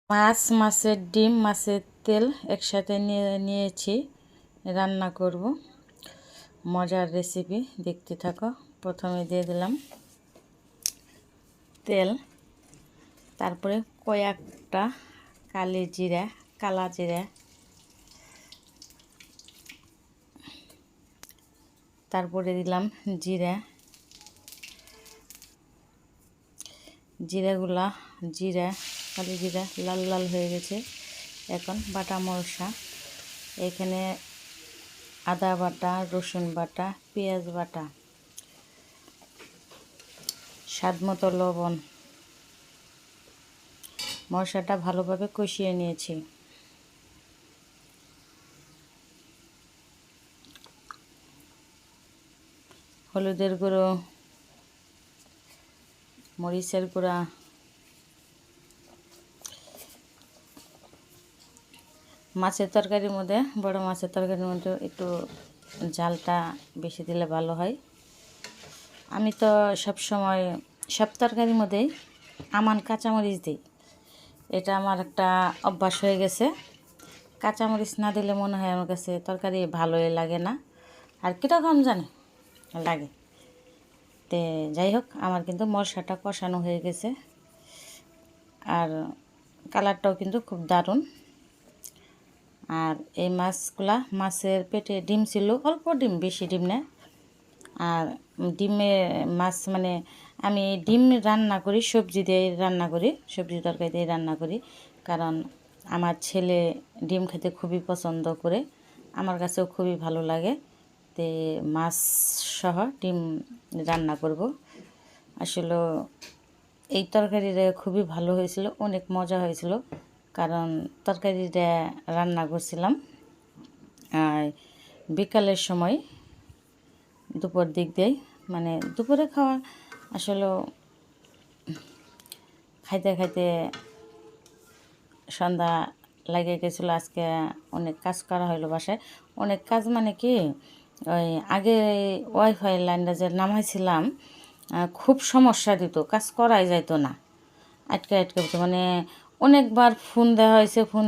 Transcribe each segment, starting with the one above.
মাছের ডিম, মাছের তেল একসাথে নিয়েছি, রান্না করব। মজার রেসিপি, দেখতে থাকো। প্রথমে দিয়ে দিলাম তেল, তারপরে কয়েকটা কালা জিরা, তারপরে দিলাম কালি জিরা লাল লাল হয়ে গেছে। এখন বাটা মশলা, এখানে আদা বাটা, রসুন বাটা, পেঁয়াজ বাটা, স্বাদ মতো লবণ, মশলাটা ভালোভাবে কষিয়ে নিয়েছি। হলুদের গুঁড়ো, মরিচের গুঁড়া, বড় মাছের তরকারির মধ্যে একটু ঝালটা বেশি দিলে ভালো হয়। আমি তো সবসময় সব তরকারির মধ্যেই কাঁচামরিচ দিই। এটা আমার একটা অভ্যাস হয়ে গেছে। কাঁচামরিচ না দিলে মনে হয় আমার কাছে তরকারি ভালোই লাগে না, আর কীরকম জানে লাগে। তে যাই হোক, আমার কিন্তু মশলাটা কষানো হয়ে গেছে, আর কালারটাও কিন্তু খুব দারুণ। আর এই মাছের পেটে ডিম ছিল, অল্প ডিম, বেশি ডিম না। আর মাছ মানে আমি ডিম রান্না করি, সবজি তরকারি দিয়ে রান্না করি, কারণ আমার ছেলে ডিম খেতে খুবই পছন্দ করে, আমার কাছেও খুবই ভালো লাগে। তে মাছ সহ ডিম রান্না করব। আসলে এই তরকারিটা খুবই ভালো হয়েছিল, অনেক মজা হয়েছিল, কারণ তরকারিটা রান্না করছিলাম বিকালের সময়, দুপুর দিক দিয়ে, মানে দুপুরে খাওয়া। আসলে খাইতে খাইতে সন্ধ্যা লেগে গেছিলো। আজকে অনেক কাজ করা হলো বাসায়, অনেক কাজ মানে কি, ওই আগে ওয়াইফাই লাইনটা যে নামাইছিলাম, খুব সমস্যা দিত, কাজ করাই যাইতো না, আটকে মানে অনেকবার ফোন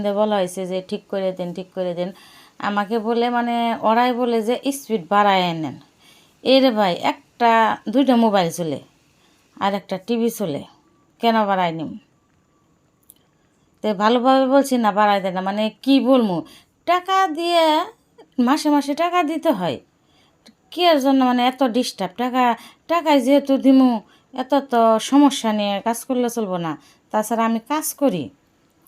দিয়ে বলা হয়েছে যে ঠিক করে দেন। আমাকে বলে, মানে ওরাই বলে যে স্পিড বাড়ায় নেন। ভাই, দুইটা মোবাইল চলে আর একটা টিভি চলে, কেন বাড়াই নিম? তো ভালোভাবে বলছি না, বাড়াই দেয় না, মানে কি বলবো, টাকা দিয়ে মাসে টাকা দিতে হয়, কি এর জন্য মানে এত ডিস্টার্ব? টাকায় যেহেতু দিমু, এত তো সমস্যা নিয়ে কাজ করলে চলবো না। তাছাড়া আমি কাজ করি,